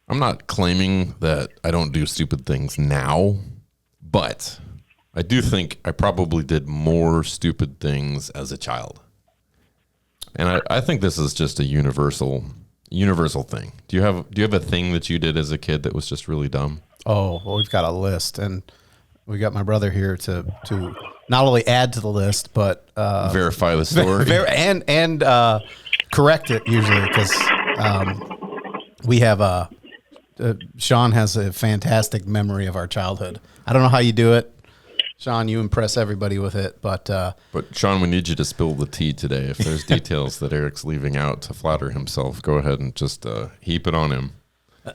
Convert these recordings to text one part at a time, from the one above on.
I'm not claiming that I don't do stupid things now, but I do think I probably did more stupid things as a child. And I think this is just a universal thing. Do you have a thing that you did as a kid that was just really dumb? Oh, well, we've got a list, and we got my brother here to not only add to the list, but Verify the story. and correct it usually, because we have Sean has a fantastic memory of our childhood. I don't know how you do it, Sean. You impress everybody with it, but Sean, we need you to spill the tea today. If there's details that Eric's leaving out to flatter himself, go ahead and just heap it on him.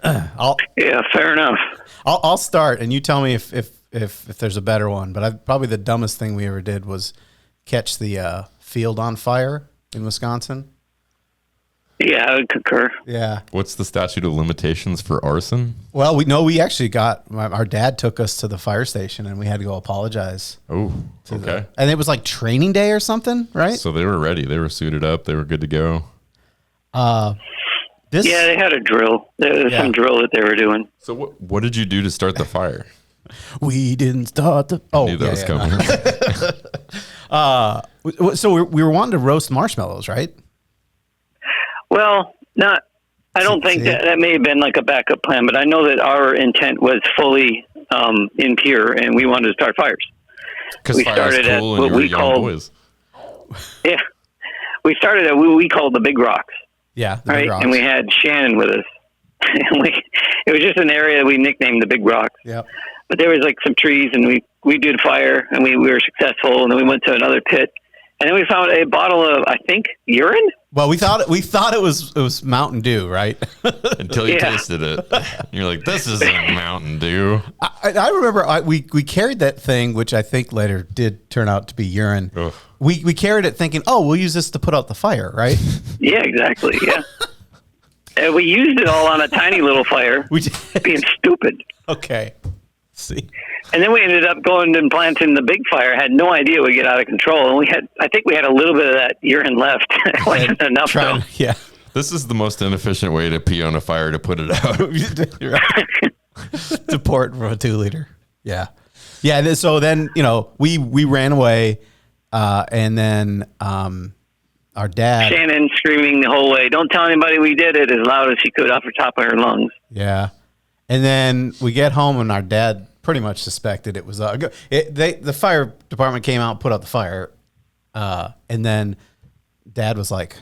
Yeah, fair enough. I'll start, and you tell me if there's a better one. But probably the dumbest thing we ever did was catch the field on fire in Wisconsin. Yeah, I would concur. Yeah. What's the statute of limitations for arson? Well, we actually our dad took us to the fire station, and we had to go apologize. Oh, okay. And it was like training day or something, right? So they were ready. They were suited up. They were good to go. Yeah, they had a drill. There was some drill that they were doing. So what did you do to start the fire? We didn't start the... I knew that was coming. So we were wanting to roast marshmallows, right? Well, I don't think that may have been like a backup plan, but I know that our intent was fully impure, and we wanted to start fires. Because we started at what we called... Yeah. We started at what we called the Big Rocks. Yeah, right, and we had Shannon with us. And it was just an area that we nicknamed the Big Rocks. Yep. But there was like some trees, and we did fire, and we were successful, and then we went to another pit, and then we found a bottle of, I think, urine. Well, we thought it was Mountain Dew, right? Until you tasted it, you're like, "This isn't Mountain Dew." I remember we carried that thing, which I think later did turn out to be urine. Ugh. We carried it thinking, "Oh, we'll use this to put out the fire," right? Yeah, exactly. Yeah, and we used it all on a tiny little fire. Being stupid. Okay. See. And then we ended up going and planting the big fire. Had no idea we'd get out of control, and I think we had a little bit of that urine left. It wasn't enough, though. Yeah. This is the most inefficient way to pee on a fire to put it out. To pour it from a 2-liter. Yeah. Yeah. So then, we ran away, and then our dad. Shannon screaming the whole way, "Don't tell anybody we did it," as loud as she could off the top of her lungs. Yeah. And then we get home, and our dad pretty much suspected it was the fire department came out, put out the fire, and then Dad was like,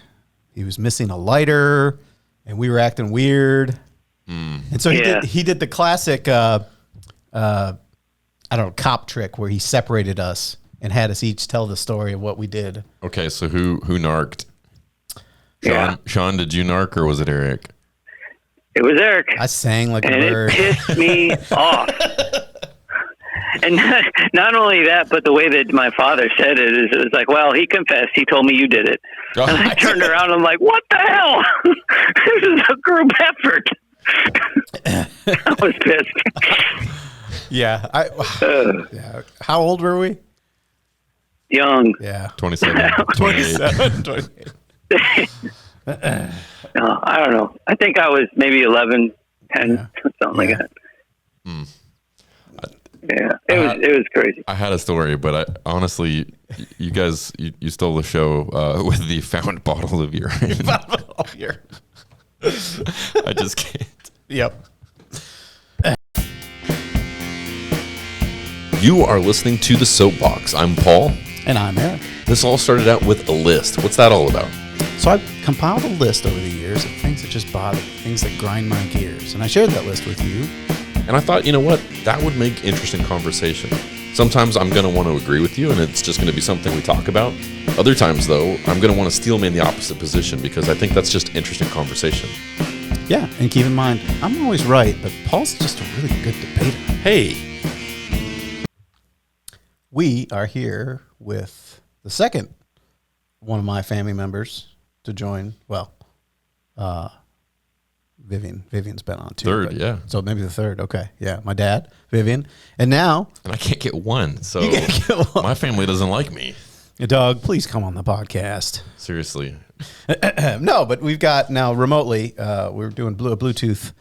he was missing a lighter, and we were acting weird, and so he did the classic cop trick where he separated us and had us each tell the story of what we did. Okay, so who narked? Yeah. Sean, did you narc, or was it Eric? It was Eric. I sang like a bird. And it pissed me off. And not only that, but the way that my father said it is, it was like, "Well, he confessed. He told me you did it." Oh. And I turned around and I'm like, "What the hell? This is a group effort." I was pissed. Yeah. How old were we? Young. Yeah. 27. 28. 28. No, I don't know. I think I was maybe 11, 10, something like that. Yeah, it was crazy. I had a story, but honestly, you guys, you stole the show with the found bottle of urine. I just can't. Yep. You are listening to The Soapbox. I'm Paul. And I'm Eric. This all started out with a list. What's that all about? So I've compiled a list over the years of things that just bother me, things that grind my gears. And I shared that list with you. And I thought, you know what? That would make interesting conversation. Sometimes I'm going to want to agree with you, and it's just going to be something we talk about. Other times, though, I'm going to want to steel man the opposite position because I think that's just interesting conversation. Yeah, and keep in mind, I'm always right, but Paul's just a really good debater. Hey. We are here with the second one of my family members to join. Well, Vivian's been on too. Third, yeah. So maybe the third. Okay, yeah. My dad, Vivian, and now. And I can't get one, so you can't get one. My family doesn't like me. Doug, please come on the podcast. Seriously. No, but we've got now remotely. We're doing a Bluetooth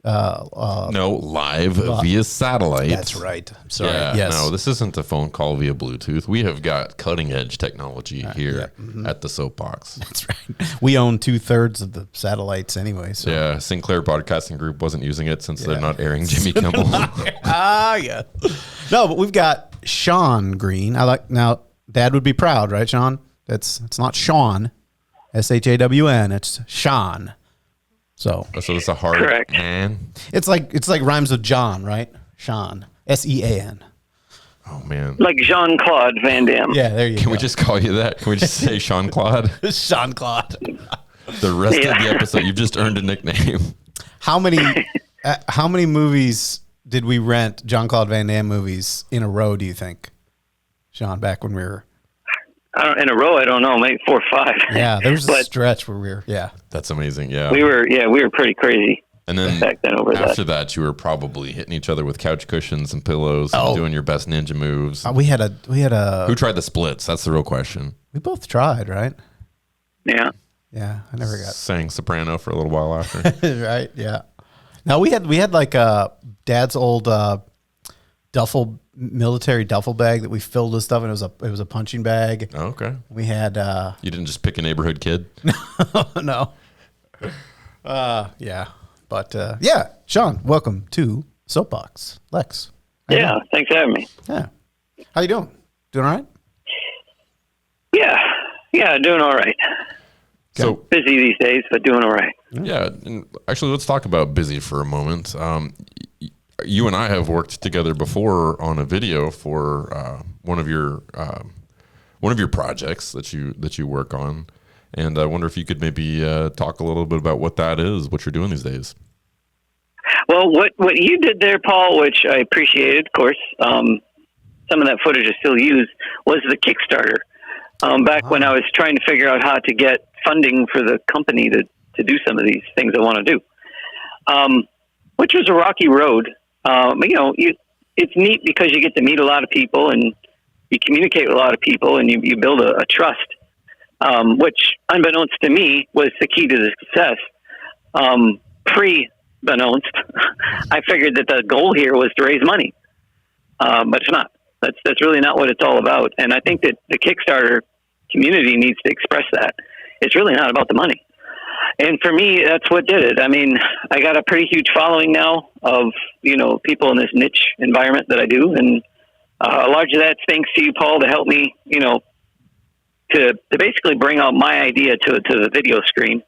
No, live via satellite. That's right. Sorry. Yeah, Yes. no, this isn't a phone call via Bluetooth. We have got cutting edge technology here at the Soapbox. That's right. We own 2/3 of the satellites anyway. So. Yeah, Sinclair Broadcasting Group wasn't using it since they're not airing Jimmy Kimmel. Yeah. No, but we've got Sean Green. Now, Dad would be proud, right, Sean? It's not Sean, SHAWN. It's Sean. So it's a hard Correct. it's like rhymes with John, right? Sean, SEAN. Oh man, Like Jean-Claude Van Damme. Yeah, there you go. can we just call you that? Can we just say Sean Claude? Sean Claude. The rest of the episode, you've just earned a nickname. How many movies did we rent? Jean-Claude Van Damme movies in a row? Do you think, Sean? Back when we were. In a row, I don't know, maybe 4 or 5. Yeah, there was a But stretch where we were. Yeah. That's amazing. Yeah, we were pretty crazy. And then back then over after that, you were probably hitting each other with couch cushions and pillows, and doing your best ninja moves. We had a. Who tried the splits? That's the real question. We both tried, right? Yeah. Yeah, I never got. Sang soprano for a little while after. Right. Yeah. Now we had like Dad's old military duffel bag that we filled with stuff, and it was a punching bag. Oh, okay. We had You didn't just pick a neighborhood kid? no. Yeah. But yeah, Sean, welcome to Soapbox. Lex. How you Yeah. doing? Thanks for having me. Yeah. How you doing? Doing all right? Yeah. Yeah. Doing all right. So Busy these days, but doing all right. yeah, and actually, let's talk about busy for a moment. You and I have worked together before on a video for one of your projects that you work on, and I wonder if you could maybe talk a little bit about what that is, what you're doing these days. Well, what you did there, Paul, which I appreciated, of course, some of that footage is still used, was the Kickstarter. Back when I was trying to figure out how to get funding for the company to do some of these things I want to do, which was a rocky road. It's neat because you get to meet a lot of people and you communicate with a lot of people and you build a trust, which, unbeknownst to me, was the key to the success. Pre-beknownst, I figured that the goal here was to raise money, but it's not. That's really not what it's all about. And I think that the Kickstarter community needs to express that. It's really not about the money. And for me, that's what did it. I mean, I got a pretty huge following now of, people in this niche environment that I do. And a large of that's thanks to you, Paul, to help me, to basically bring out my idea to the video screen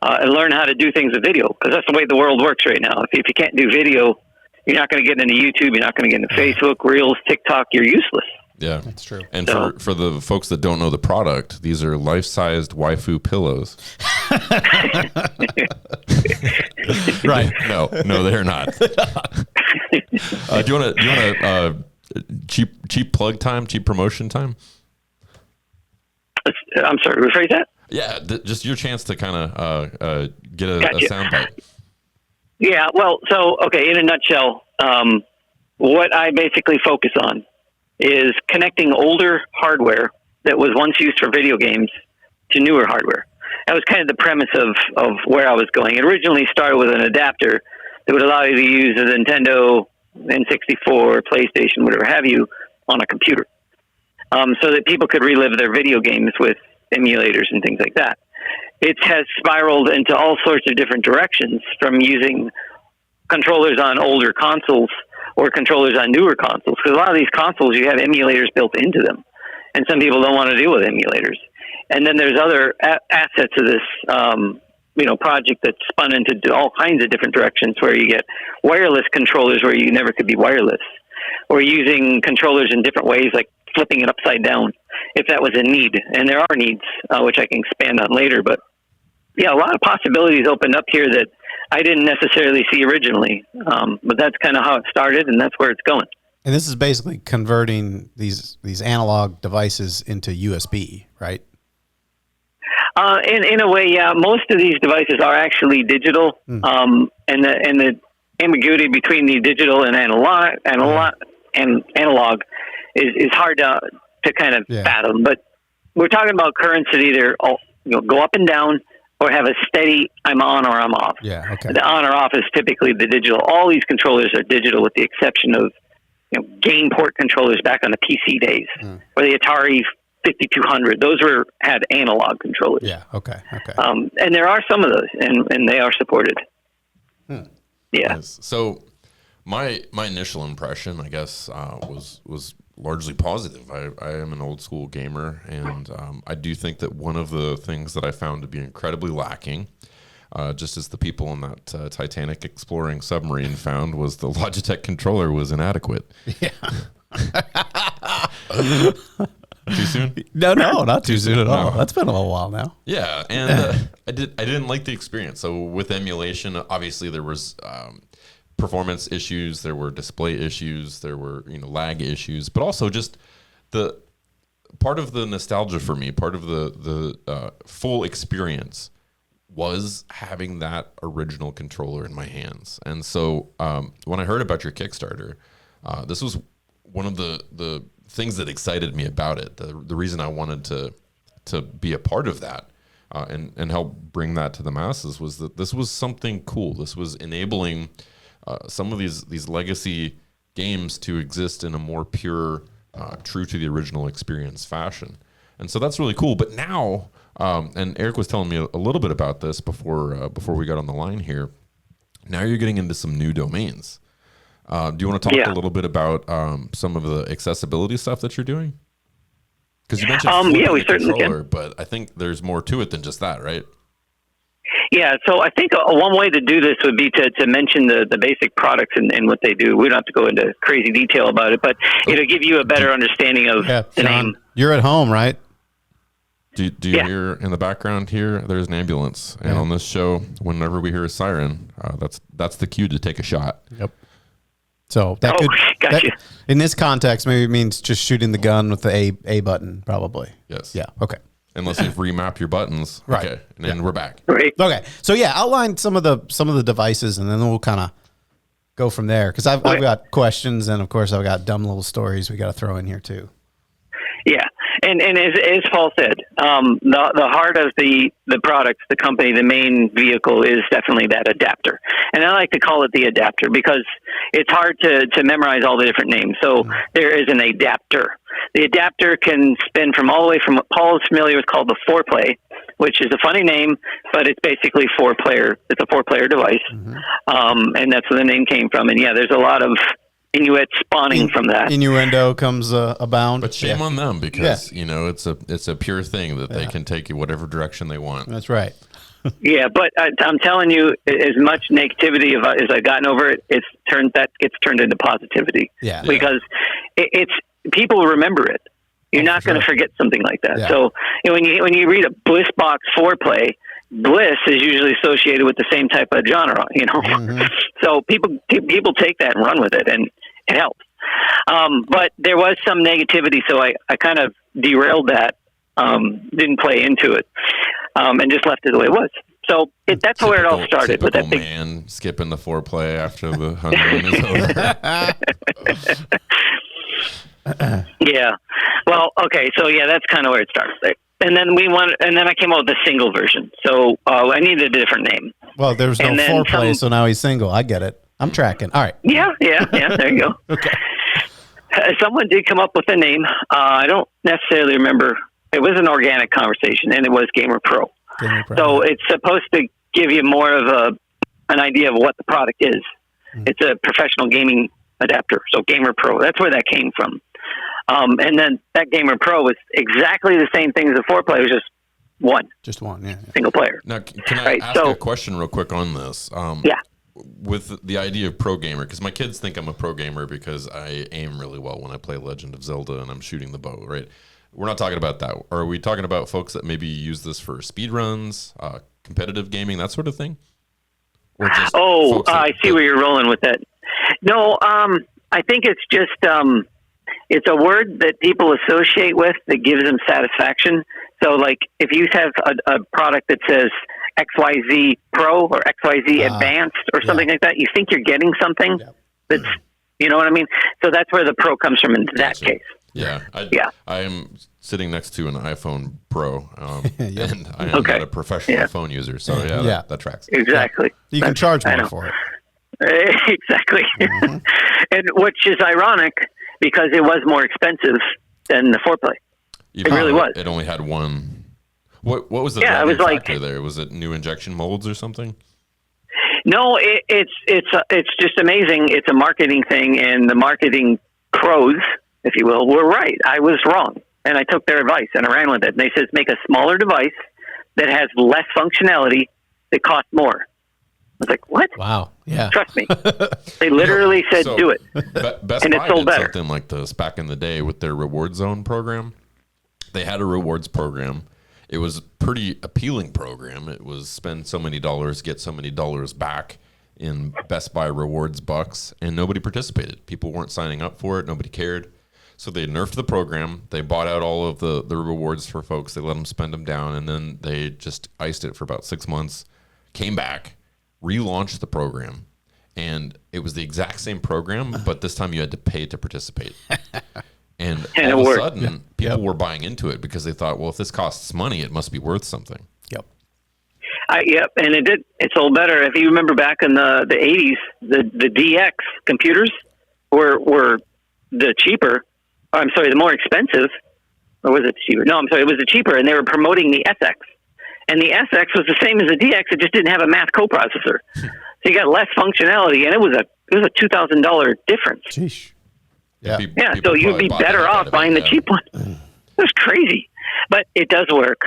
and learn how to do things with video. Because that's the way the world works right now. If you can't do video, you're not going to get into YouTube. You're not going to get into Facebook, Reels, TikTok. You're useless. Yeah, that's true. And for the folks that don't know the product, these are life-sized waifu pillows. Right? No, they're not. Do you want to cheap plug time, cheap promotion time? I'm sorry, rephrase that? Yeah, just your chance to kind of get a soundbite. Yeah, well, okay, in a nutshell, what I basically focus on is connecting older hardware that was once used for video games to newer hardware. That was kind of the premise of where I was going. It originally started with an adapter that would allow you to use a Nintendo, N64, PlayStation, whatever have you, on a computer, so that people could relive their video games with emulators and things like that. It has spiraled into all sorts of different directions, from using controllers on older consoles or controllers on newer consoles. Because a lot of these consoles, you have emulators built into them, and some people don't want to deal with emulators. And then there's other assets of this, project that's spun into all kinds of different directions, where you get wireless controllers where you never could be wireless, or using controllers in different ways, like flipping it upside down, if that was a need. And there are needs, which I can expand on later. But yeah, a lot of possibilities opened up here that I didn't necessarily see originally. But that's kind of how it started, and that's where it's going. And this is basically converting these analog devices into USB, right? In a way, yeah. Most of these devices are actually digital, and the ambiguity between the digital and analog is hard to kind of fathom. But we're talking about currents that either go up and down, or have a steady I'm on or I'm off. Yeah, okay. The on or off is typically the digital. All these controllers are digital with the exception of game port controllers back on the PC days, or the Atari 5200. Those had analog controllers. Yeah, okay. And there are some of those, and they are supported. Yeah. Nice. So my initial impression, I guess, was largely positive. I am an old school gamer, and I do think that one of the things that I found to be incredibly lacking, just as the people on that Titanic exploring submarine found, was the Logitech controller was inadequate. Yeah. Too soon? No, not too soon at all. That's been a little while now. Yeah, and I didn't like the experience. So with emulation, obviously there was performance issues, there were display issues, there were lag issues, but also just the part of the nostalgia for me, part of the full experience was having that original controller in my hands. And so when I heard about your Kickstarter, this was one of the things that excited me about it. The reason I wanted to be a part of that and help bring that to the masses was that this was something cool. This was enabling some of these legacy games to exist in a more pure, true to the original experience fashion. And so that's really cool. But now, and Eric was telling me a little bit about this before we got on the line here. Now you're getting into some new domains. Do you want to talk a little bit about some of the accessibility stuff that you're doing? Because you mentioned we certainly can. But I think there's more to it than just that, right? Yeah, so I think one way to do this would be to mention the basic products and what they do. We don't have to go into crazy detail about it, but it'll give you a better understanding of the name. You're at home, right? Do you hear in the background here? There's an ambulance, and on this show, whenever we hear a siren, that's the cue to take a shot. Yep. So that gotcha. In this context, maybe it means just shooting the gun with the A button, probably. Yes. Yeah. Okay. Unless you've remapped your buttons, right? Okay, and then we're back. Right. Okay. So outline some of the devices, and then we'll kind of go from there. Because I've got questions, and of course I've got dumb little stories we got to throw in here too. Yeah, and as Paul said, the heart of the product, the company, the main vehicle is definitely that adapter. And I like to call it the adapter because it's hard to memorize all the different names. So there is an adapter. The adapter can spin from all the way from what Paul is familiar with called the 4-play, which is a funny name, but it's basically 4-player. It's a 4-player device, and that's where the name came from. And there's a lot of Inuit spawning from that. Innuendo comes abound. But shame on them because it's a pure thing that they can take you whatever direction they want. That's right. Yeah, but I'm telling you, as much negativity as I've gotten over it, it gets turned into positivity. Yeah. Because it's people remember it. You're not going to forget something like that. Yeah. So when you read a Bliss-Box 4-play, Bliss is usually associated with the same type of genre, So people take that and run with it, and it helps. But there was some negativity, so I kind of derailed that, didn't play into it, and just left it the way it was. So that's where it all started. With that big man skipping the 4-play after the honeymoon is over. Yeah. Well, okay. So that's kind of where it starts. And then I came up with a single version. So I needed a different name. Well, there was no 4-play, so now he's single. I get it. I'm tracking. All right. Yeah. There you go. Okay. Someone did come up with a name. I don't necessarily remember. It was an organic conversation, and it was Gamer Pro. So it's supposed to give you more of an idea of what the product is. It's a professional gaming adapter. So Gamer Pro. That's where that came from. And then that Gamer Pro was exactly the same thing as the 4-play. It was just one. Single player. Now, can I ask a question real quick on this? With the idea of pro gamer, because my kids think I'm a pro gamer because I aim really well when I play Legend of Zelda and I'm shooting the bow, right? We're not talking about that. Are we talking about folks that maybe use this for speed runs, competitive gaming, that sort of thing? Or just I see where you're rolling with that. No, I think it's just it's a word that people associate with that gives them satisfaction. So, like, if you have a product that says XYZ Pro or XYZ Advanced or something like that, you think you're getting something that's, you know what I mean? So that's where the Pro comes from in that case. Yeah, Yeah. I am sitting next to an iPhone Pro, and I am Okay. not a professional phone user, so Yeah. that tracks. Exactly. You can charge more for it. Exactly. And which is ironic because it was more expensive than the foreplay. Even It really though was. It only had one. What was the Yeah, it driving was like- factor there? Was it new injection molds or something? No, it's just amazing. It's a marketing thing, and the marketing pros, if you will, were right. I was wrong, and I took their advice and I ran with it. And they said make a smaller device that has less functionality that costs more. I was like, what? Wow. Yeah. Trust me. They literally said So, do it. Best And it Buy sold did better. something like this back in the day with their Reward Zone program. They had a rewards program. It was a pretty appealing program. It was spend so many dollars, get so many dollars back in Best Buy rewards bucks, and nobody participated. People weren't signing up for it. Nobody cared. So they nerfed the program. They bought out all of the rewards for folks. They let them spend them down, and then they just iced it for about 6 months, came back, relaunched the program, and it was the exact same program, but this time you had to pay to participate. And And all it of a worked. sudden, people were buying into it because they thought, well, if this costs money, it must be worth something. Yep. Yep, and it did. It sold better. If you remember back in the 80s, the DX computers were the cheaper. I'm sorry, the more expensive. Or was it cheaper? No, I'm sorry, it was the cheaper, and they were promoting the SX. And the SX was the same as the DX. It just didn't have a math coprocessor, so you got less functionality, and it was a $2,000 difference. Sheesh. Yeah. Yeah, People so you'd probably be bought the better heck out off of it, buying the yeah. cheap one. It was crazy, but it does work.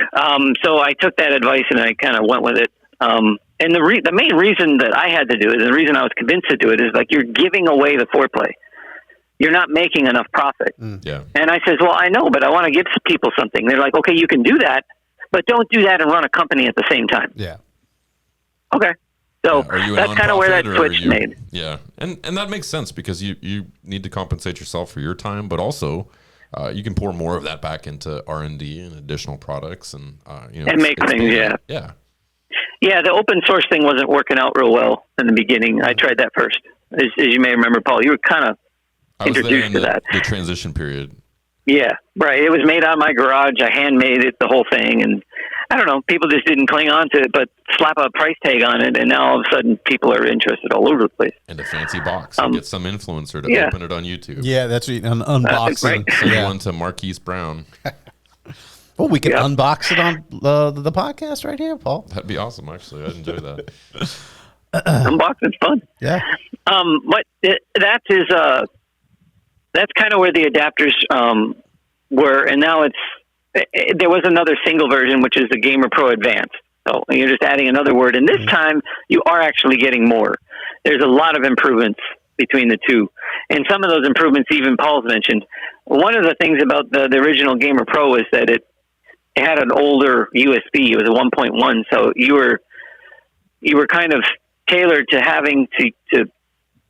So I took that advice and I kind of went with it. And the main reason that I had to do it, and the reason I was convinced to do it, is like you're giving away the foreplay. You're not making enough profit. Yeah. And I says, well, I know, but I want to give people something. They're like, okay, you can do that, but don't do that and run a company at the same time. Yeah. Okay. So Are you a that's kind of where that nonprofit, or are switch you- made. Yeah, and that makes sense because you need to compensate yourself for your time, but also you can pour more of that back into R&D and additional products, and And make things, yeah. yeah. Yeah, the open source thing wasn't working out real well in the beginning. I tried that first. As you may remember, Paul, you were kind of I was there introduced in to that. the transition period. Yeah, right. It was made out of my garage. I handmade it, the whole thing. And I don't know, people just didn't cling on to it, but slap a price tag on it. And now all of a sudden people are interested all over the place. And a fancy box, and get some influencer to yeah. open it on YouTube. Yeah, that's right. Unboxing. right. Send Yeah. one to Marquise Brown. Well, we can Yep. unbox it on the podcast right here, Paul. That'd be awesome. Actually, I'd enjoy that. Unboxing's fun. Yeah. That's kind of where the adapters were, and now there was another single version, which is the Gamer Pro Advanced. So you're just adding another word, and this time you are actually getting more. There's a lot of improvements between the two, and some of those improvements even Paul's mentioned. One of the things about the original Gamer Pro is that it had an older USB. It was a 1.1, so you were kind of tailored to having to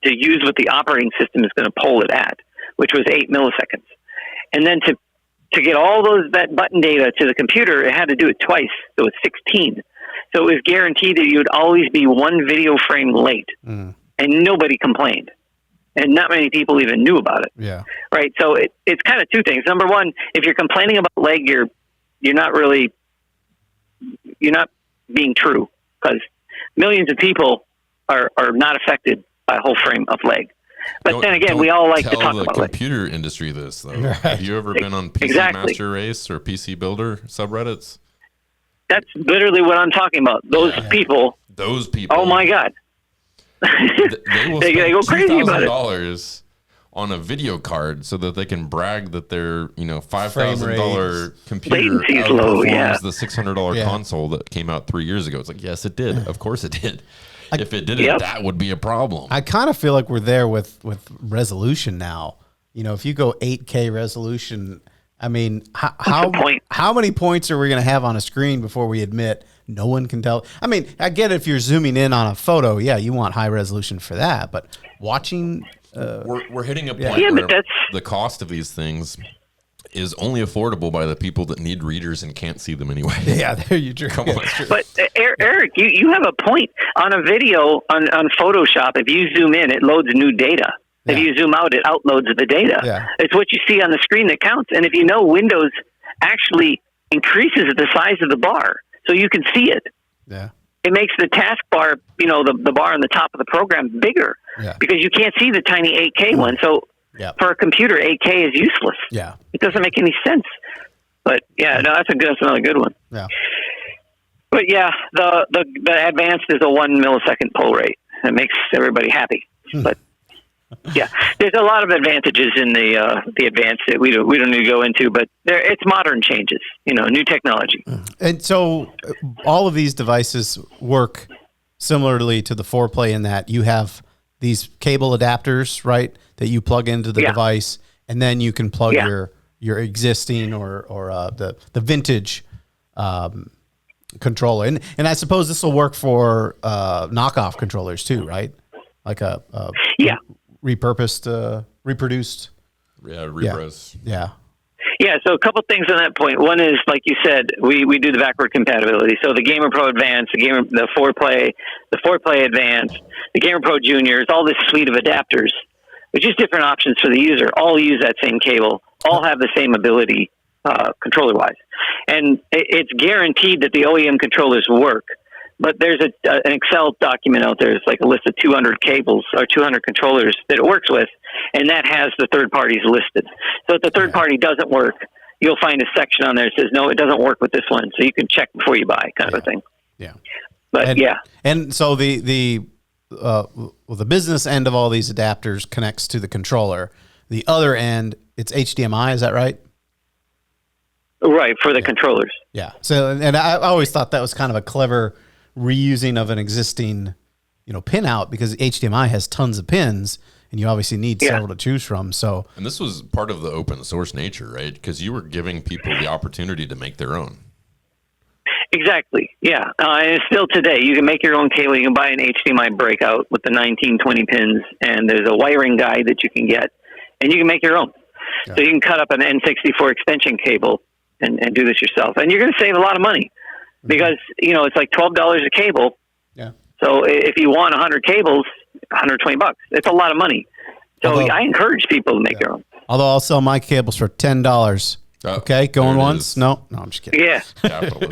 use what the operating system is going to pull it at, which was 8 milliseconds. And then to get all that button data to the computer, it had to do it twice. So it's 16. So it was guaranteed that you would always be one video frame late. And nobody complained. And not many people even knew about it. Yeah. Right. So it's kind of two things. Number one, if you're complaining about lag, you're not being true, because millions of people are not affected by a whole frame of lag. But then again, we all like to tell talk the about lag. computer industry this though. Right. Have you ever been on PC Exactly. Master Race or PC Builder subreddits? That's literally what I'm talking about. Those people. Those people. Oh my God. They will They spend go crazy about it. $2,000 on a video card so that they can brag that their $5,000 computer Latency is outperforms low, yeah. the $600 Yeah. console that came out 3 years ago. It's like, yes, it did. Of course it did. If it didn't, Yep. that would be a problem. I kind of feel like we're there with resolution now. If you go 8K resolution, I mean, the point? how many points are we going to have on a screen before we admit no one can tell? I mean, I get if you're zooming in on a photo, yeah, you want high resolution for that, but watching, We're hitting a point Yeah, but where that's- the cost of these things is only affordable by the people that need readers and can't see them anyway. yeah, there you go. Come on. But Eric, you have a point. On a video on Photoshop, if you zoom in, it loads new data. If you zoom out, it outloads the data. Yeah. It's what you see on the screen that counts. And if you know, Windows actually increases the size of the bar so you can see it. Yeah. It makes the taskbar, the bar on the top of the program bigger because you can't see the tiny 8K one. So for a computer, 8K is useless. Yeah. It doesn't make any sense. But that's another good one. Yeah. But the advanced is a 1 millisecond pull rate. That makes everybody happy. But there's a lot of advantages in the advanced that we don't need to go into. But it's modern changes, new technology. And so all of these devices work similarly to the 4Play in that you have these cable adapters, right, that you plug into the device, and then you can plug your existing or the vintage controller. And I suppose this will work for knockoff controllers too, right? Like a repurposed, reproduced. Yeah, repros. Yeah. Yeah, so a couple things on that point. One is, like you said, we do the backward compatibility. So the Gamer Pro Advance, the 4Play Advance, the Gamer Pro Juniors, all this suite of adapters, which is different options for the user, all use that same cable, all have the same ability controller-wise. And it's guaranteed that the OEM controllers work. But there's an Excel document out there. It's like a list of 200 cables or 200 controllers that it works with, and that has the third parties listed. So if the third party doesn't work, you'll find a section on there that says, no, it doesn't work with this one. So you can check before you buy, kind of a thing. Yeah. But And so the business end of all these adapters connects to the controller. The other end, it's HDMI. Is that right? Right, for the controllers. Yeah. So, and I always thought that was kind of a clever reusing of an existing, pin out, because HDMI has tons of pins and you obviously need several to choose from. So, and this was part of the open source nature, right? Because you were giving people the opportunity to make their own. Exactly. Yeah. And still today, you can make your own cable. You can buy an HDMI breakout with the 1920 pins, and there's a wiring guide that you can get, and you can make your own. Yeah. So you can cut up an N64 extension cable and do this yourself. And you're going to save a lot of money because, it's like $12 a cable. Yeah. So if you want 100 cables, $120. It's a lot of money. So I encourage people to make their own. Although I'll sell my cables for $10. Okay, going once? No, I'm just kidding. Yeah,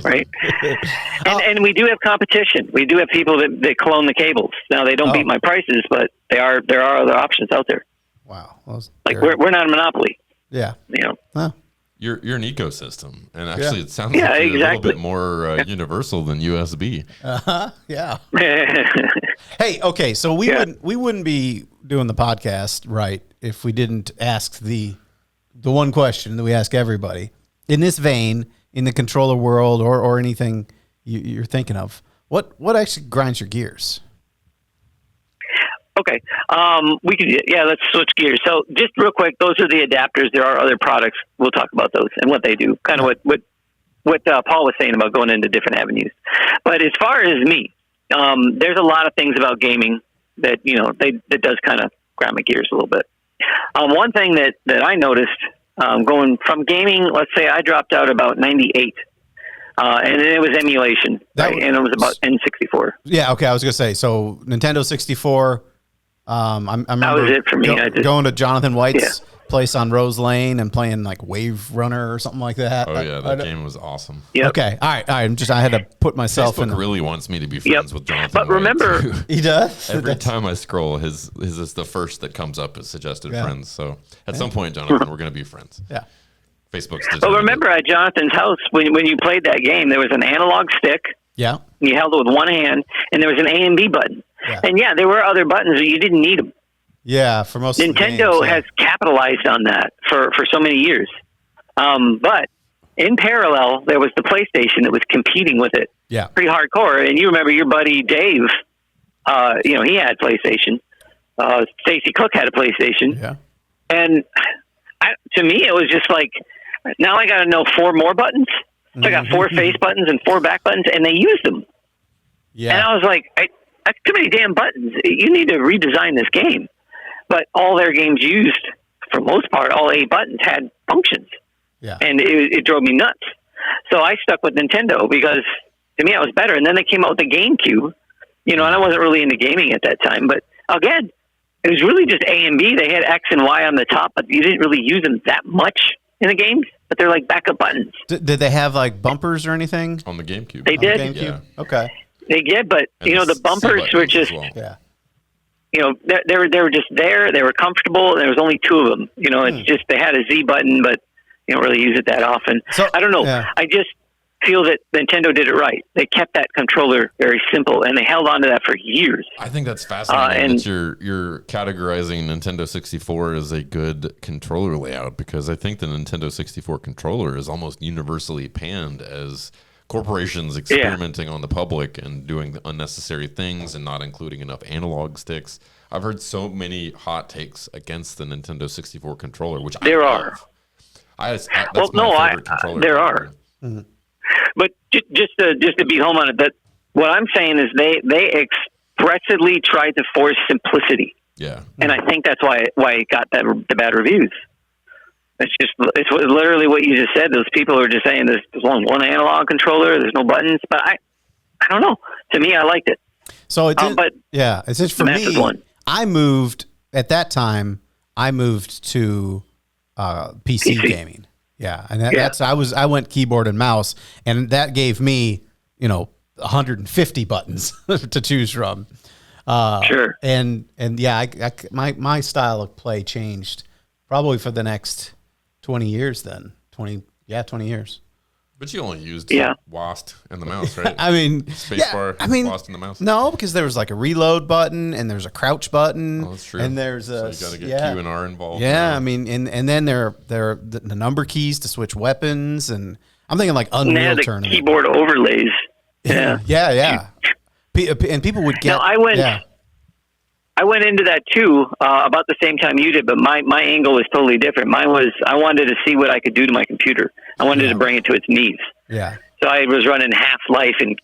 right. And we do have competition. We do have people that clone the cables. Now they don't beat my prices, but there are other options out there. Wow, we're not a monopoly. Yeah, Huh. You're an ecosystem, and actually, it sounds like you're a little bit more universal than USB. Yeah. Hey, okay, so we wouldn't be doing the podcast right if we didn't ask the one question that we ask everybody. In this vein, in the controller world or anything you're thinking of, what actually grinds your gears? Okay. Let's switch gears. So just real quick, those are the adapters. There are other products. We'll talk about those and what they do, kind of what Paul was saying about going into different avenues. But as far as me, there's a lot of things about gaming that, that does kind of grind my gears a little bit. One thing that I noticed going from gaming, let's say I dropped out about 98, and it was emulation, and it was about N64. Yeah, okay, I was going to say, so Nintendo 64, I remember that was it for me. Going to Jonathan White's place on Rose Lane and playing like Wave Runner or something like that. Oh yeah, that game was awesome. Yep. Okay, all right. I had to put myself Facebook really wants me to be friends with Jonathan. But remember, he does. Every time I scroll, his is the first that comes up as suggested friends. So at some point, Jonathan, we're going to be friends. Yeah. Facebook's. Well, remember at Jonathan's house when you played that game, there was an analog stick. Yeah. You held it with one hand, and there was an A and B button. Yeah. And there were other buttons, but you didn't need them. Yeah, for most Nintendo has capitalized on that for so many years. But in parallel, there was the PlayStation that was competing with it. Yeah, pretty hardcore. And you remember your buddy Dave? He had PlayStation. Stacy Cook had a PlayStation. Yeah, and to me, it was just like, now I got to know 4 more buttons. So I got 4 face buttons and 4 back buttons, and they used them. Yeah, and I was like, that's too many damn buttons. You need to redesign this game. But all their games used, for most part, all 8 buttons had functions. Yeah. And it drove me nuts. So I stuck with Nintendo because, to me, I was better. And then they came out with the GameCube, and I wasn't really into gaming at that time. But, again, it was really just A and B. They had X and Y on the top, but you didn't really use them that much in the games. But they're like backup buttons. Did they have like bumpers or anything? On the GameCube. They did. GameCube? Yeah. Okay. They did, but And the bumpers C were buttons just, as well. Yeah. they were just there. They were comfortable. And there was only 2 of them. It's just they had a Z button, but you don't really use it that often. So, I don't know. yeah. I just feel that Nintendo did it right. They kept that controller very simple, and they held on to that for years. I think that's fascinating and- that you're categorizing Nintendo 64 as a good controller layout, because I think the Nintendo 64 controller is almost universally panned as corporations experimenting on the public and doing unnecessary things and not including enough analog sticks. I've heard so many hot takes against the Nintendo 64 controller, which There I are. love. That's my favorite controller. There are. Mm-hmm. But just to be home on it, that what I'm saying is they expressly tried to force simplicity, Yeah. and I think that's why it got the bad reviews. It's literally what you just said. Those people are just saying there's one analog controller, there's no buttons, but I don't know. To me, I liked it. So it's but it's just for me. one. I moved at that time. I moved to PC gaming. Yeah, and that's I went keyboard and mouse, and that gave me 150 buttons to choose from. Sure. And yeah, my style of play changed probably for the next 20 years. Then 20 years. But you only used WASD and the mouse, right? I mean, Spacebar, WASD and the mouse. No, because there was like a reload button and there's a crouch button. Oh, that's true. And there's So a you got to get Q and R involved. Yeah, I mean, and then there are the number keys to switch weapons, and I'm thinking like And they Unreal had the Tournament. keyboard overlays. Yeah. yeah. And people would get. Now, I went into that too about the same time you did, but my angle was totally different. Mine was I wanted to see what I could do to my computer. I wanted to bring it to its knees. Yeah. So I was running Half-Life and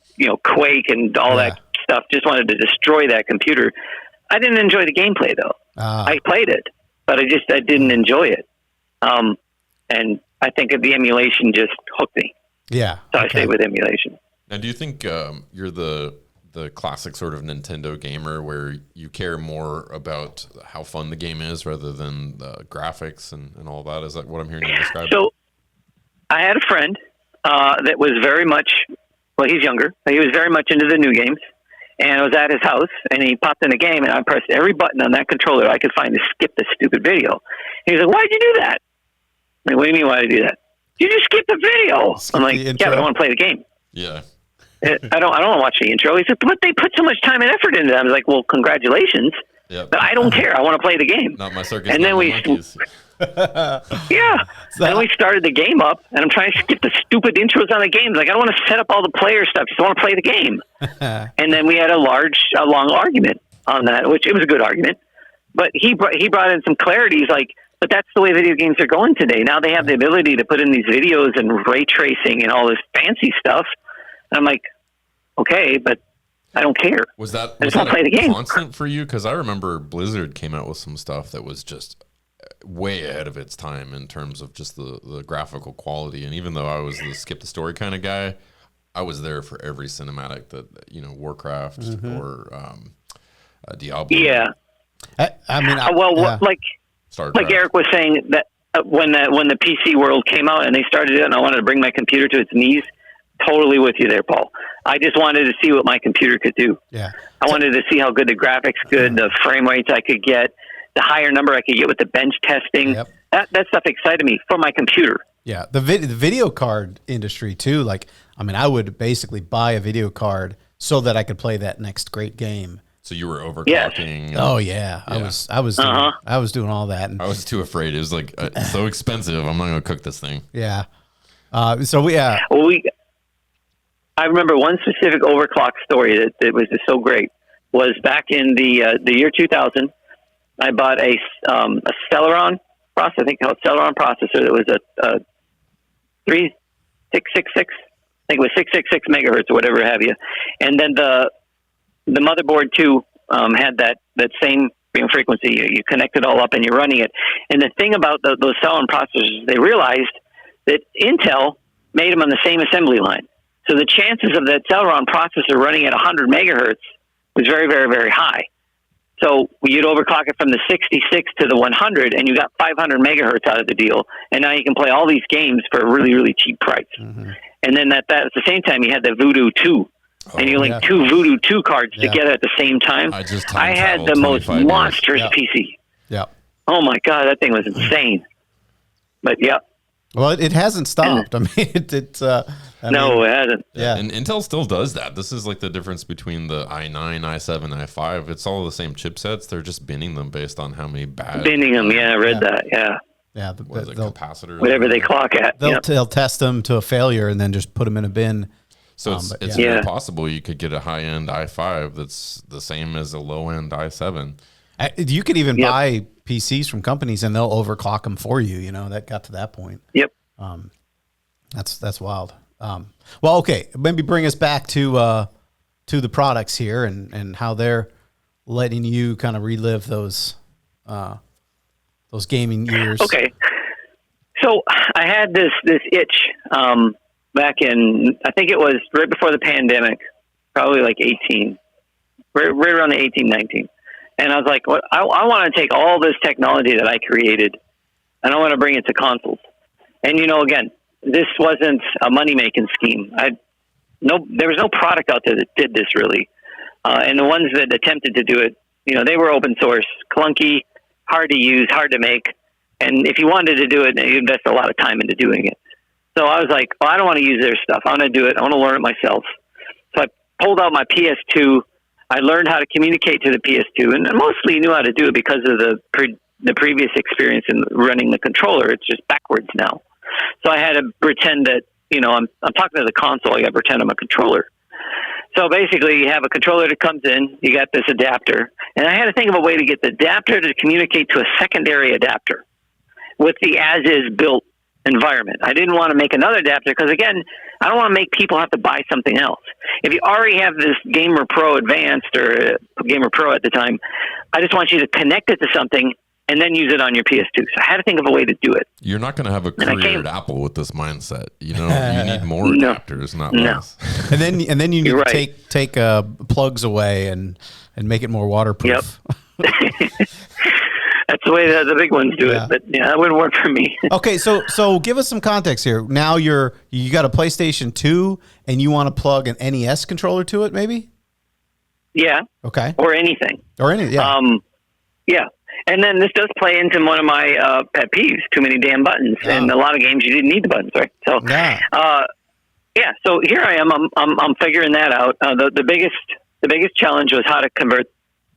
Quake and all that stuff. Just wanted to destroy that computer. I didn't enjoy the gameplay though. I played it, but I didn't enjoy it. And I think the emulation just hooked me. Yeah. So I stayed with emulation. Now, do you think you're the classic sort of Nintendo gamer where you care more about how fun the game is rather than the graphics and all that? Is that what I'm hearing you describe? So I had a friend that was very much, he's younger. He was very much into the new games. And I was at his house, and he popped in a game, and I pressed every button on that controller I could find to skip the stupid video. And he's like, "Why'd you do that?" I'm like, "What do you mean, why did I do that?" "You just skipped the video." I'm like, "Yeah, but I want to play the game." Yeah. I don't want to watch the intro. He said, "But they put so much time and effort into that." I was like, "Well, congratulations." Yep. But I don't care. I want to play the game. Not my circus. And then we, monkeys. Then we started the game up, and I'm trying to skip the stupid intros on the games. Like, I don't want to set up all the player stuff. Just want to play the game. And then we had a long argument on that, which it was a good argument. But he brought in some clarity. He's like, but that's the way video games are going today. Now they have the ability to put in these videos and ray tracing and all this fancy stuff. And I'm like, okay, but I don't care. Was that play the game. constant for you? Because I remember Blizzard came out with some stuff that was just way ahead of its time in terms of just the graphical quality. And even though I was the skip the story kind of guy, I was there for every cinematic that Warcraft or Diablo. Yeah. I mean, like Eric was saying that when the PC world came out and they started it, and I wanted to bring my computer to its knees. Totally with you there, Paul. I just wanted to see what my computer could do. Yeah. I wanted to see how good the graphics could, the frame rates I could get, the higher number I could get with the bench testing. Yep. That stuff excited me for my computer. Yeah, the video card industry too. Like, I mean, I would basically buy a video card so that I could play that next great game. So you were overclocking. Oh yeah, I was doing all that. And I was too afraid. It was like it's so expensive. I'm not going to cook this thing. yeah. I remember one specific overclock story that was just so great. Was back in the year 2000. I bought a Celeron processor. I think called Celeron processor. That was a 3666. I think it was 666 megahertz or whatever have you. And then the motherboard too had that same frequency. You connect it all up and you're running it. And the thing about those Celeron processors, they realized that Intel made them on the same assembly line. So the chances of that Celeron processor running at 100 megahertz was very, very, very high. So you'd overclock it from the 66 to the 100, and you got 500 megahertz out of the deal. And now you can play all these games for a really, really cheap price. Mm-hmm. And then at the same time, you had the Voodoo 2. And you link two Voodoo 2 cards together at the same time. I had the most monstrous PC. Yeah. Oh, my God, that thing was insane. But, yeah. Well, it hasn't stopped. I mean, no, it hasn't. Yeah, and Intel still does that. This is like the difference between the i9, i7, i5. It's all the same chipsets. They're just binning them based on how many bad. Binning them, I read that. Yeah. Yeah, capacitor. Whatever they clock at. They'll test them to a failure and then just put them in a bin. So it's very possible you could get a high-end i5 that's the same as a low-end i7. You could even buy PCs from companies and they'll overclock them for you. You know, that got to that point. Yep. That's wild. Well, okay, maybe bring us back to the products here and how they're letting you kind of relive those gaming years. Okay. So I had this itch back in, I think it was right before the pandemic, probably like 18, right around the 18, 19. And I was like, well, I want to take all this technology that I created and I want to bring it to consoles. And, you know, again, this wasn't a money-making scheme. There was no product out there that did this really. And the ones that attempted to do it, you know, they were open source, clunky, hard to use, hard to make. And if you wanted to do it, you invest a lot of time into doing it. So I was like, well, I don't want to use their stuff. I want to do it. I want to learn it myself. So I pulled out my PS2. I learned how to communicate to the PS2, and I mostly knew how to do it because of the previous experience in running the controller. It's just backwards now. So I had to pretend that, you know, I'm talking to the console. I got to pretend I'm a controller. So basically, you have a controller that comes in. You got this adapter, and I had to think of a way to get the adapter to communicate to a secondary adapter with the as-is built environment. I didn't want to make another adapter because, again, I don't want to make people have to buy something else. If you already have this Gamer Pro Advanced or Gamer Pro at the time, I just want you to connect it to something and then use it on your PS2. So I had to think of a way to do it. You're not going to have a career at Apple with this mindset. You know, you need more adapters, not less. And then you need to take plugs away and make it more waterproof. Yep. That's the way the big ones do it, but that wouldn't work for me. Okay, so give us some context here. Now you got a PlayStation 2 and you want to plug an NES controller to it, maybe? Yeah. Okay. Or anything. Yeah. Yeah. And then this does play into one of my pet peeves: too many damn buttons. Oh. And a lot of games you didn't need the buttons, right? So so here I am. I'm figuring that out. The biggest challenge was how to convert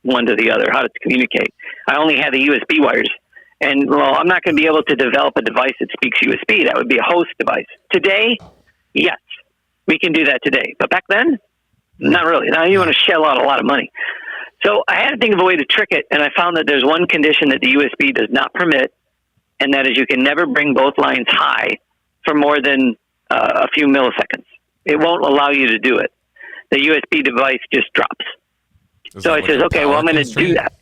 one to the other, how to communicate. I only had the USB wires. And, well, I'm not going to be able to develop a device that speaks USB. That would be a host device. Today, yes, we can do that today. But back then, not really. Now you want to shell out a lot of money. So I had to think of a way to trick it, and I found that there's one condition that the USB does not permit, and that is you can never bring both lines high for more than a few milliseconds. It won't allow you to do it. The USB device just drops. So I says, okay, well, I'm going to do that.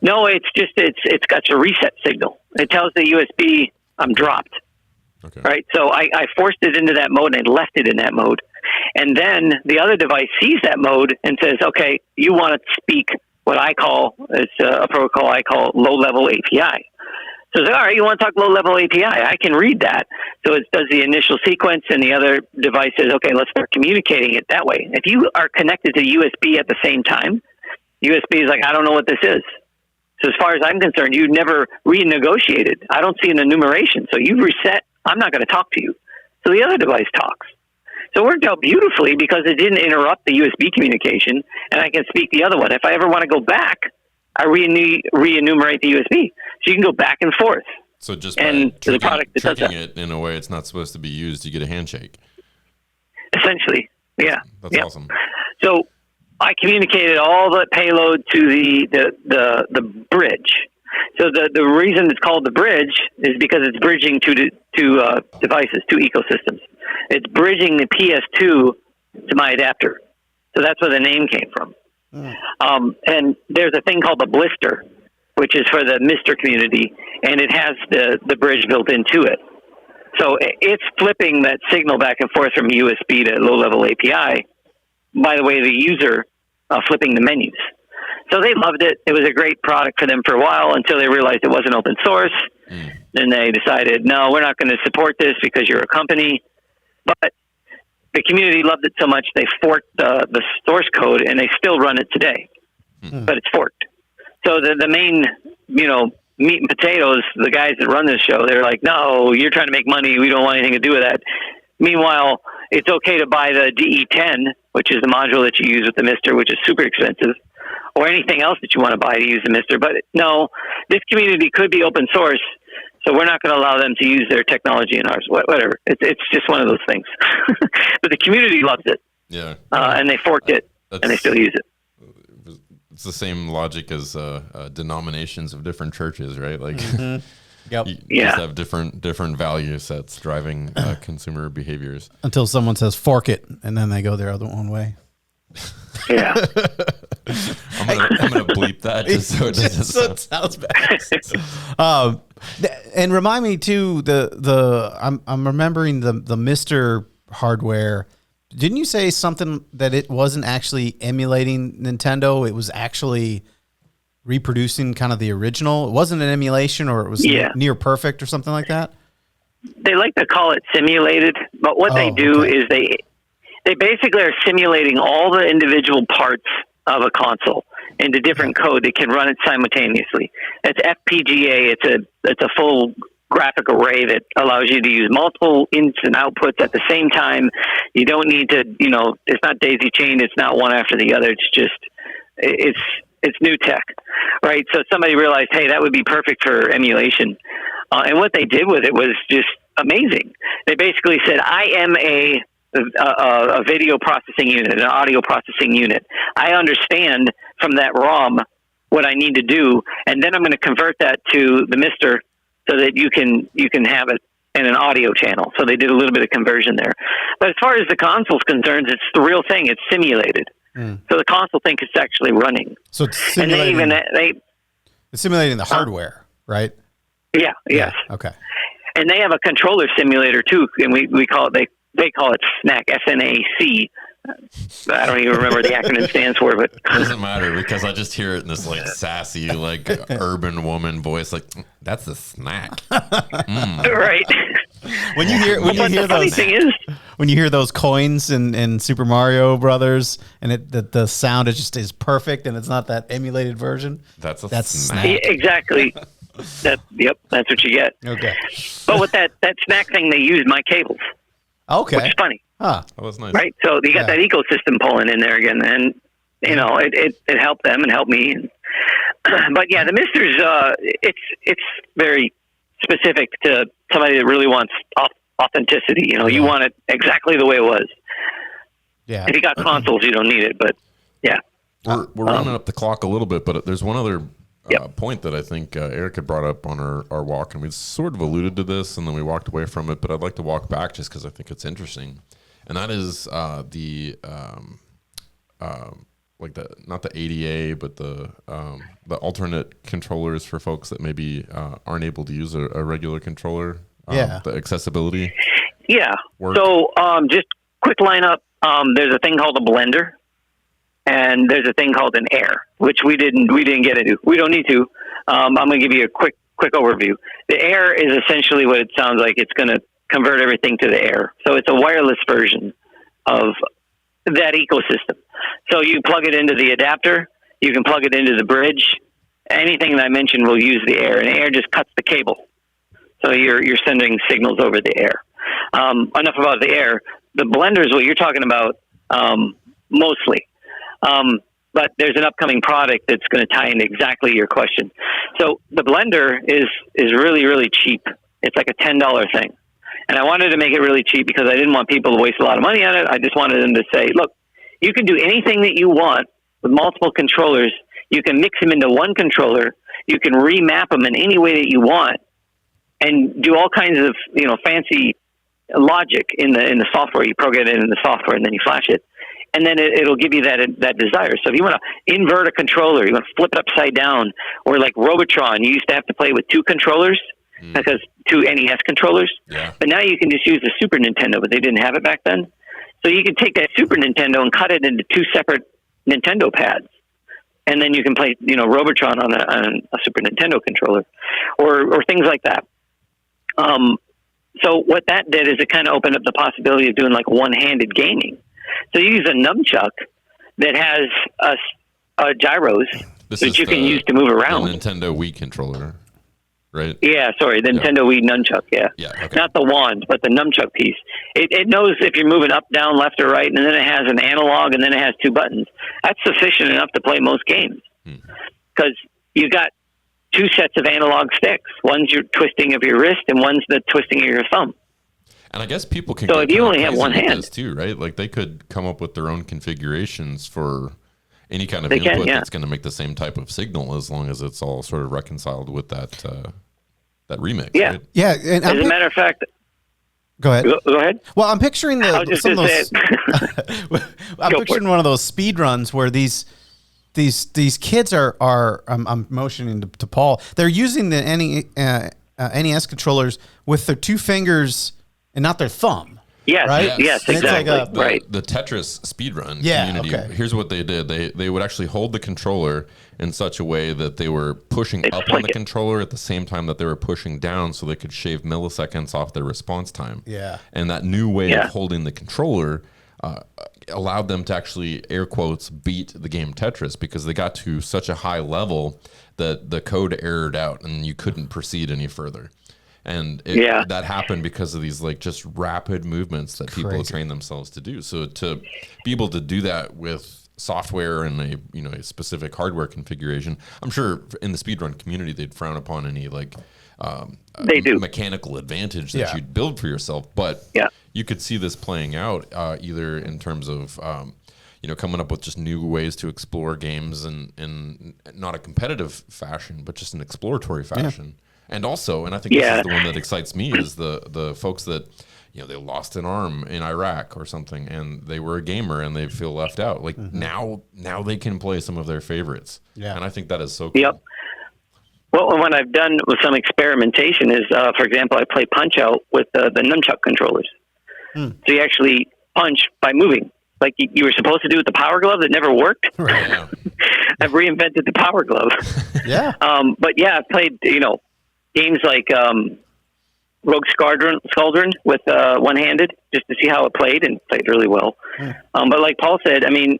No, it's got a reset signal. It tells the USB I'm dropped. Okay. Right. So I forced it into that mode and I left it in that mode. And then the other device sees that mode and says, okay, you want to speak what I call, it's a protocol I call low level API. So all right, you want to talk low level API? I can read that. So it does the initial sequence and the other device says, okay, let's start communicating it that way. If you are connected to USB at the same time, USB is like, I don't know what this is. So as far as I'm concerned, you never renegotiated. I don't see an enumeration. So you've reset. I'm not going to talk to you. So the other device talks. So it worked out beautifully because it didn't interrupt the USB communication, and I can speak the other one. If I ever want to go back, I re-enumerate the USB. So you can go back and forth. So just by tricking it in a way it's not supposed to be used, you get a handshake. Essentially, yeah. That's awesome. So I communicated all the payload to the bridge. So the reason it's called the bridge is because it's bridging two devices, two ecosystems. It's bridging the PS2 to my adapter. So that's where the name came from. And there's a thing called the blister, which is for the Mister community, and it has the bridge built into it. So it's flipping that signal back and forth from USB to low-level API, by the way, the user flipping the menus. So they loved it. It was a great product for them for a while until they realized it wasn't open source. Then they decided, no, we're not going to support this because you're a company. But the community loved it so much they forked the source code, and they still run it today. But it's forked. So the main, meat and potatoes, the guys that run this show, they're like, no, you're trying to make money. We don't want anything to do with that. Meanwhile, it's okay to buy the DE10, which is the module that you use with the Mister, which is super expensive, or anything else that you want to buy to use the Mister. But no, this community could be open source, so we're not going to allow them to use their technology in ours. Whatever. It's just one of those things. But the community loves it. Yeah. And they forked it, and they still use it. It's the same logic as denominations of different churches, right? Like, Yep. you just have different value sets driving consumer behaviors. Until someone says fork it, and then they go their other own way. Yeah. I'm gonna bleep that just so it doesn't So it sounds bad. And remind me too, I'm remembering the Mister hardware. Didn't you say something that it wasn't actually emulating Nintendo? It was actually reproducing kind of the original. It wasn't an emulation, or it was near perfect or something like that. They like to call it simulated, but what they do is they basically are simulating all the individual parts of a console into different code that can run it simultaneously. It's FPGA. It's a full graphic array that allows you to use multiple inputs and outputs at the same time. You don't need to, it's not daisy chained. It's not one after the other. It's just, it's new tech, right? So somebody realized, hey, that would be perfect for emulation. And what they did with it was just amazing. They basically said, I am a video processing unit, an audio processing unit. I understand from that ROM what I need to do, and then I'm going to convert that to the Mister so that you can have it in an audio channel. So they did a little bit of conversion there. But as far as the console's concerned, it's the real thing. It's simulated. So the console thinks it's actually running. So it's simulating, it's simulating the hardware, right? Yeah. Yes. Okay. And they have a controller simulator too, and we call it they call it SNAC, SNAC. I don't even remember what the acronym stands for, but it doesn't matter because I just hear it in this like sassy, like urban woman voice, like that's a snack, right? When you hear those coins in Super Mario Brothers, and the sound is perfect, and it's not that emulated version. That's snack. Yeah, exactly. That's what you get. Okay. But with that snack thing, they use my cables. Okay. Which is funny. Huh. That was nice. Right? So you got that ecosystem pulling in there again, and it helped them and helped me. But yeah, the Mister's it's very specific to somebody that really wants authenticity. You want it exactly the way it was. Yeah. If you got consoles, you don't need it, but yeah. We're running up the clock a little bit, but there's one other point that I think Eric had brought up on our walk, and we sort of alluded to this, and then we walked away from it, but I'd like to walk back just because I think it's interesting. And that is not the ADA, but the alternate controllers for folks that maybe aren't able to use a regular controller. The accessibility. Yeah. Work. So just quick lineup. There's a thing called a blender, and there's a thing called an air, which we didn't get into. We don't need to. I'm going to give you a quick overview. The air is essentially what it sounds like. It's going to convert everything to the air. So it's a wireless version of that ecosystem. So you plug it into the adapter. You can plug it into the bridge. Anything that I mentioned will use the air, and air just cuts the cable. So you're sending signals over the air. Enough about the air. The blender is what you're talking about mostly. But there's an upcoming product that's going to tie into exactly your question. So the blender is really, really cheap. It's like a $10 thing. And I wanted to make it really cheap because I didn't want people to waste a lot of money on it. I just wanted them to say, look, you can do anything that you want with multiple controllers. You can mix them into one controller. You can remap them in any way that you want and do all kinds of, fancy logic in the software. You program it in the software and then you flash it. And then it'll give you that desire. So if you want to invert a controller, you want to flip it upside down, or like Robotron, you used to have to play with two controllers because two NES controllers. Yeah. But now you can just use the Super Nintendo, but they didn't have it back then. So you can take that Super Nintendo and cut it into two separate Nintendo pads. and then you can play, Robotron on a Super Nintendo controller, or things like that. So what that did is it kind of opened up the possibility of doing like one-handed gaming. So you use a nunchuck that has a gyros that you can use to move around. The Nintendo Wii controller, right? Yeah, sorry, the Nintendo Wii nunchuck, yeah. Yeah, okay. Not the wand, but the nunchuck piece. It knows if you're moving up, down, left, or right, and then it has an analog, and then it has 2 buttons. That's sufficient enough to play most games. Because you got 2 sets of analog sticks. One's your twisting of your wrist, and one's the twisting of your thumb. And I guess people can. So if you only have one hand, too, right? Like they could come up with their own configurations for any kind of input that's going to make the same type of signal, as long as it's all sort of reconciled with that remix. Yeah, right? yeah. And as a matter of fact, go ahead. Go ahead. Well, I'm picturing some of those. I'm picturing one of those speed runs where these kids are I'm motioning to Paul. They're using the NES controllers with their 2 fingers and not their thumb. Yes, right? Yes, exactly. Like right. The Tetris speedrun community. Okay. Here's what they did. They would actually hold the controller in such a way that they were pushing up on the controller at the same time that they were pushing down, so they could shave milliseconds off their response time. Yeah. And that new way of holding the controller allowed them to actually, air quotes, beat the game Tetris, because they got to such a high level that the code errored out and you couldn't proceed any further. And that happened because of these like just rapid movements that people train themselves to do. So to be able to do that with software and a specific hardware configuration, I'm sure in the speedrun community they'd frown upon any like mechanical advantage that you'd build for yourself. But you could see this playing out either in terms of coming up with just new ways to explore games in not a competitive fashion, but just an exploratory fashion. Yeah. And also, and I think this is the one that excites me, is the folks that, they lost an arm in Iraq or something, and they were a gamer and they feel left out. Like now they can play some of their favorites. Yeah. And I think that is so cool. Yep. Well, what I've done with some experimentation is, for example, I play Punch-Out with the nunchuck controllers. So you actually punch by moving, like you were supposed to do with the Power Glove that never worked. Right. Yeah. I've reinvented the Power Glove. Yeah. But I've played, games like Rogue Squadron with one-handed, just to see how it played, and played really well. But like Paul said, I mean,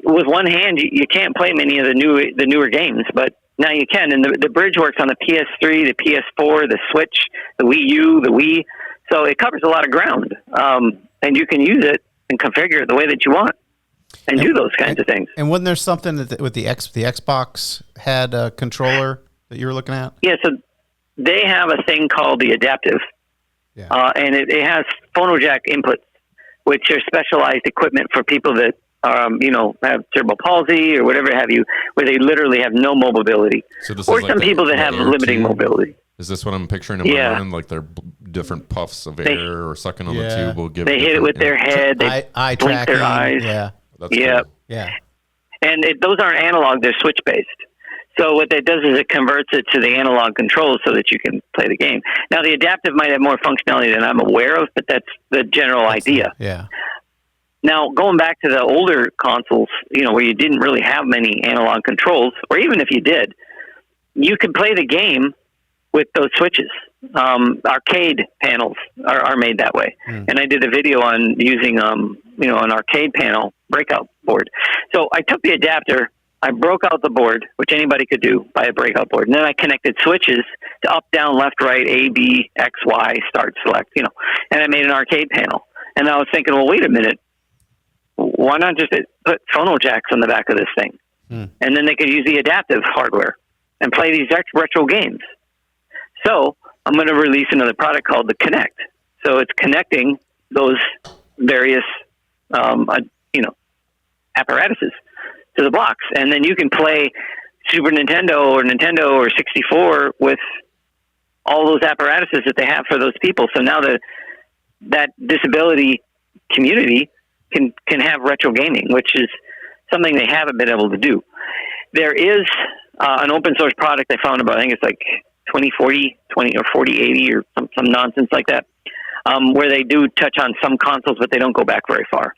with one hand, you can't play many of the newer games, but now you can. And the bridge works on the PS3, the PS4, the Switch, the Wii U, the Wii. So it covers a lot of ground. And you can use it and configure it the way that you want and do those kinds of things. And wasn't there something that with the Xbox had a controller that you were looking at? Yeah, so they have a thing called the adaptive. Yeah. And it has phono jack inputs, which are specialized equipment for people that have cerebral palsy or whatever have you, where they literally have no mobility. So this or is some like people that have limiting mobility. Is this what I'm picturing in my mind? Like they're different puffs of air or sucking on the tube will give. They hit it with their head. They eye blink tracking. their eyes. Yeah. That's cool. Yeah. And those aren't analog; they're switch based. So what that does is it converts it to the analog controls so that you can play the game. Now the adaptive might have more functionality than I'm aware of, but that's the general idea. Yeah. Now, going back to the older consoles, where you didn't really have many analog controls, or even if you did, you could play the game with those switches. Arcade panels are made that way. And I did a video on using, an arcade panel breakout board. So I took the adapter, I broke out the board, which anybody could do by a breakout board. And then I connected switches to up, down, left, right, A, B, X, Y, start, select, and I made an arcade panel. And I was thinking, well, wait a minute. Why not just put phono jacks on the back of this thing? And then they could use the adaptive hardware and play these retro games. So I'm going to release another product called the Connect. So it's connecting those various, apparatuses to the box. And then you can play Super Nintendo or 64 with all those apparatuses that they have for those people. So now that disability community can have retro gaming, which is something they haven't been able to do. There is an open source product I found about, I think it's like 2040 or 4080 or some nonsense like that, where they do touch on some consoles, but they don't go back very far.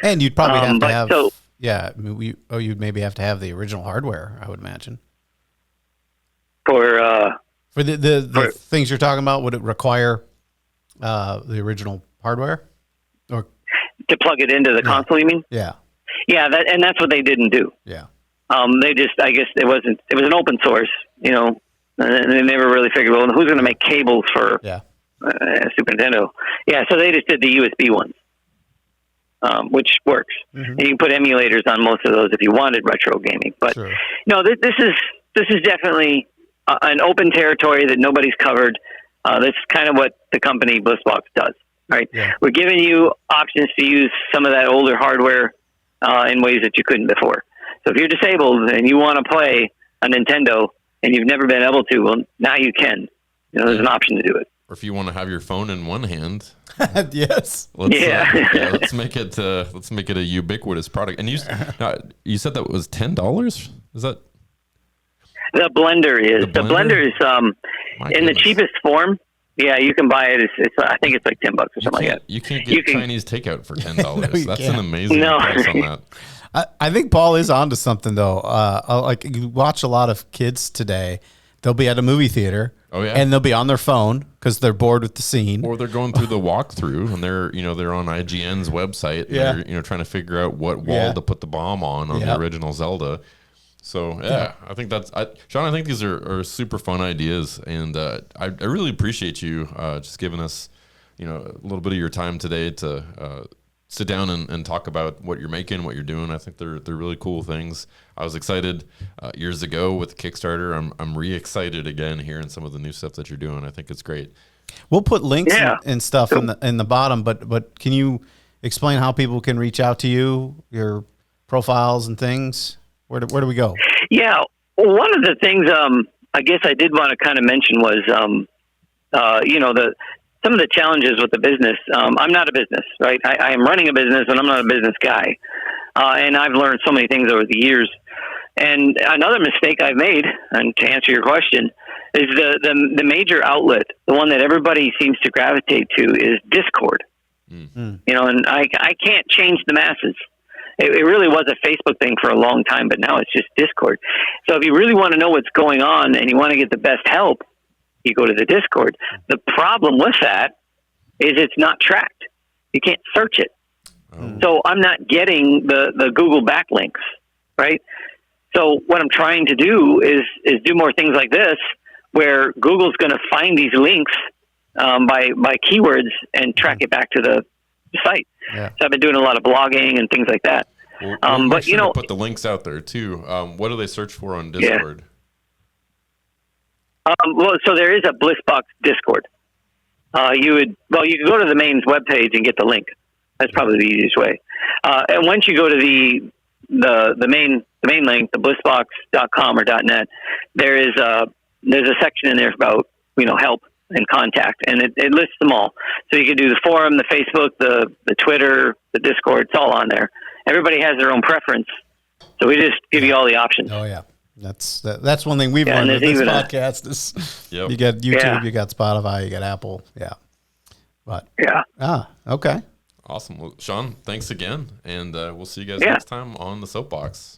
And you'd probably have to have Yeah, I mean, you'd maybe have to have the original hardware, I would imagine. For the things you're talking about, would it require the original hardware, or to plug it into the console? You mean? Yeah. Yeah, that's what they didn't do. Yeah. They just, I guess it was an open source, and they never really figured, well, who's going to make cables for Super Nintendo? Yeah, so they just did the USB ones, which works. Mm-hmm. And you can put emulators on most of those if you wanted retro gaming. But sure. No, this is definitely an open territory that nobody's covered. This is kind of what the company Bliss-Box does, right? Yeah. We're giving you options to use some of that older hardware in ways that you couldn't before. So if you're disabled and you want to play a Nintendo and you've never been able to, well, now you can. There's an option to do it. Or if you want to have your phone in one hand, yes, let's make it a ubiquitous product. And you said that was $10. Is that? The blender is. The blender is in the cheapest form. Yeah, you can buy it. I think it's like $10 or something like that. You can't get Chinese takeout for $10. No, that's an amazing price on that. I think Paul is onto something though. Like you watch a lot of kids today, they'll be at a movie theater. Oh yeah, and they'll be on their phone because they're bored with the scene, or they're going through the walkthrough and they're on IGN's website. And they're trying to figure out what wall to put the bomb on the original Zelda. So I think Sean. I think these are super fun ideas, and I really appreciate you just giving us a little bit of your time today to sit down and talk about what you're making, what you're doing. I think they're really cool things. I was excited years ago with Kickstarter. I'm re-excited again hearing some of the new stuff that you're doing. I think it's great. We'll put links and stuff in the bottom, but can you explain how people can reach out to you, your profiles and things? Where do we go? Yeah, well, one of the things I guess I did want to kind of mention was some of the challenges with the business. I'm not a business, right? I am running a business, and I'm not a business guy. And I've learned so many things over the years. And another mistake I've made, and to answer your question, is the major outlet, the one that everybody seems to gravitate to, is Discord. Mm-hmm. And I can't change the masses. It really was a Facebook thing for a long time, but now it's just Discord. So if you really want to know what's going on and you want to get the best help, you go to the Discord. The problem with that is it's not tracked. You can't search it. Oh. So I'm not getting the Google backlinks, right? So what I'm trying to do is do more things like this, where Google's going to find these links by keywords and track it back to the site. Yeah. So I've been doing a lot of blogging and things like that. Well, but put the links out there too. What do they search for on Discord? So there is a Bliss-Box Discord. You can go to the main webpage and get the link. That's probably the easiest way. And once you go to the main link, the blissbox.com or .net, there's a section in there about help and contact, and it lists them all. So you can do the forum, the Facebook, the Twitter, the Discord. It's all on there. Everybody has their own preference, so we just give you all the options. Oh yeah, that's one thing we've learned with this podcast is you got YouTube, you got Spotify, you got Apple, okay, awesome. Well, Sean, thanks again, and we'll see you guys next time on the Soapbox.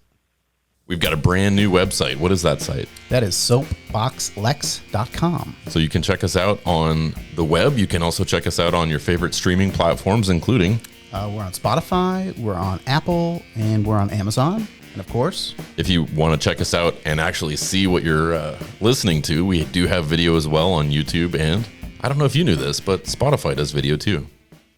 We've got a brand new website. What is that site? That is soapboxlex.com. So you can check us out on the web. You can also check us out on your favorite streaming platforms, including... we're on Spotify, we're on Apple, and we're on Amazon. And of course... if you want to check us out and actually see what you're listening to, we do have video as well on YouTube. And I don't know if you knew this, but Spotify does video too.